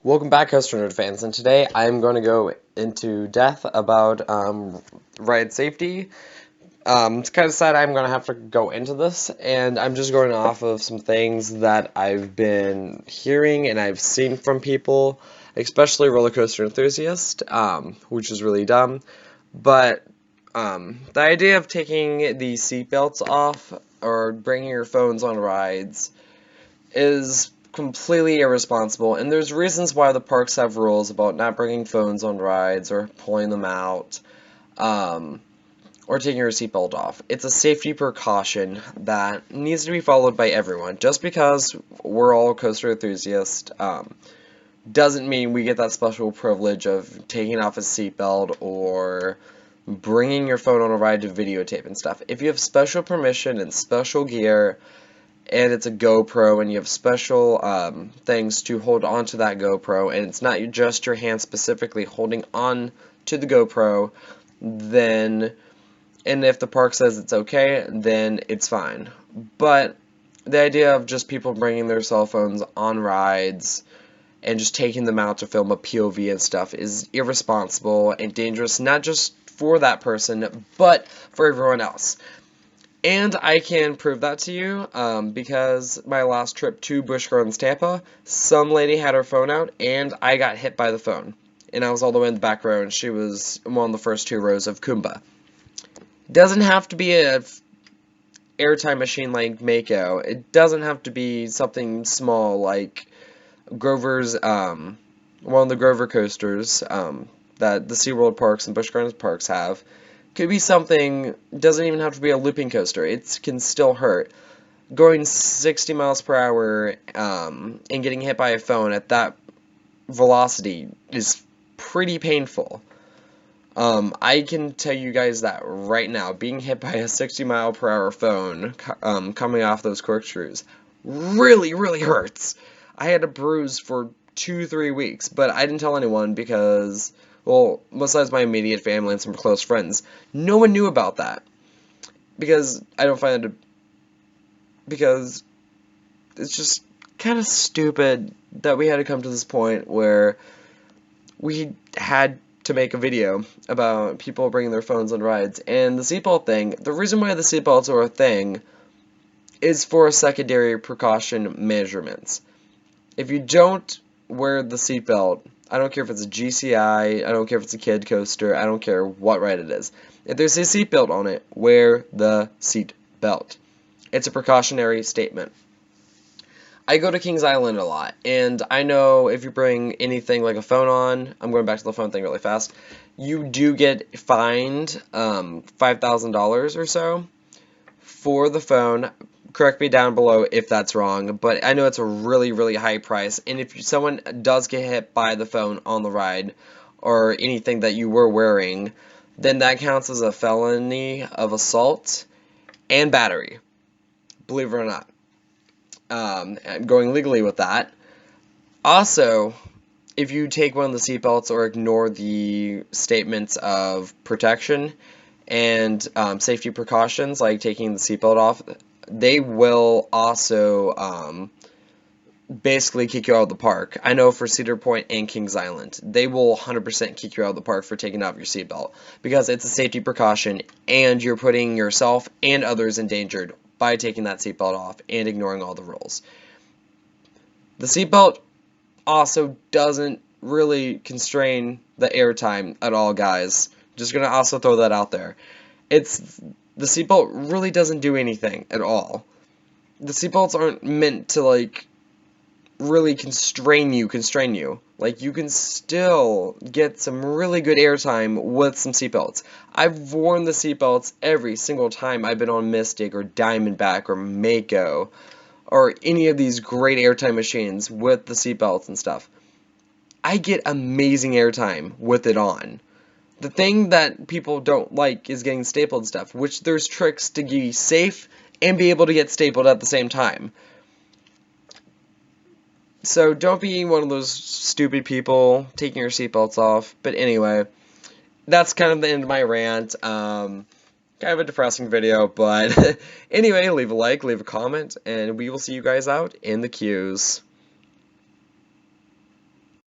Welcome back, Coaster Nerd fans, and today I'm going to go into depth about ride safety. It's kind of sad I'm going to have to go into this, and I'm just going off of some things that I've been hearing and I've seen from people, especially roller coaster enthusiasts, which is really dumb. But the idea of taking the seatbelts off or bringing your phones on rides is completely irresponsible, and there's reasons why the parks have rules about not bringing phones on rides or pulling them out, or taking your seatbelt off. It's a safety precaution that needs to be followed by everyone. Just because we're all coaster enthusiasts, doesn't mean we get that special privilege of taking off a seatbelt or bringing your phone on a ride to videotape and stuff. If you have special permission and special gear, and it's a GoPro, and you have special things to hold on to that GoPro, and it's not just your hand specifically holding on to the GoPro, then, and if the park says it's okay, then it's fine. But the idea of just people bringing their cell phones on rides and just taking them out to film a POV and stuff is irresponsible and dangerous, not just for that person, but for everyone else. And I can prove that to you, because my last trip to Busch Gardens, Tampa, some lady had her phone out, and I got hit by the phone. And I was all the way in the back row, and she was one of the first two rows of Kumba. Doesn't have to be a airtime machine like Mako. It doesn't have to be something small like Grover's, one of the Grover coasters, that the SeaWorld parks and Busch Gardens parks have. Could be something, doesn't even have to be a looping coaster, it can still hurt. Going 60 miles per hour and getting hit by a phone at that velocity is pretty painful. I can tell you guys that right now, being hit by a 60 mile per hour phone coming off those corkscrews really hurts. I had a bruise for 2-3 weeks, but I didn't tell anyone because, well, besides my immediate family and some close friends, no one knew about that. Because I don't find it, because it's just kind of stupid that we had to come to this point where we had to make a video about people bringing their phones on rides. And the seatbelt thing, the reason why the seatbelts are a thing is for secondary precaution measurements. If you don't wear the seatbelt, I don't care if it's a GCI, I don't care if it's a kid coaster, I don't care what ride it is. If there's a seatbelt on it, wear the seatbelt. It's a precautionary statement. I go to Kings Island a lot, and I know if you bring anything like a phone on, I'm going back to the phone thing really fast, you do get fined $5,000 or so for the phone. Correct me down below if that's wrong, but I know it's a really high price, and if someone does get hit by the phone on the ride, or anything that you were wearing, then that counts as a felony of assault and battery, believe it or not. I'm going legally with that. Also, if you take one of the seatbelts or ignore the statements of protection and safety precautions, like taking the seatbelt off, they will also basically kick you out of the park. I know for Cedar Point and Kings Island, they will 100% kick you out of the park for taking off your seatbelt, because it's a safety precaution, and you're putting yourself and others endangered by taking that seatbelt off and ignoring all the rules. The seatbelt also doesn't really constrain the airtime at all, guys. Just gonna also throw that out there. The seatbelt really doesn't do anything at all. The seatbelts aren't meant to, like, really constrain you. Like, you can still get some really good airtime with some seatbelts. I've worn the seatbelts every single time I've been on Mystic or Diamondback or Mako or any of these great airtime machines with the seatbelts and stuff. I get amazing airtime with it on. The thing that people don't like is getting stapled and stuff, which there's tricks to be safe and be able to get stapled at the same time. So don't be one of those stupid people taking your seatbelts off. But anyway, that's kind of the end of my rant. Kind of a depressing video, but anyway, leave a like, leave a comment, and we will see you guys out in the queues.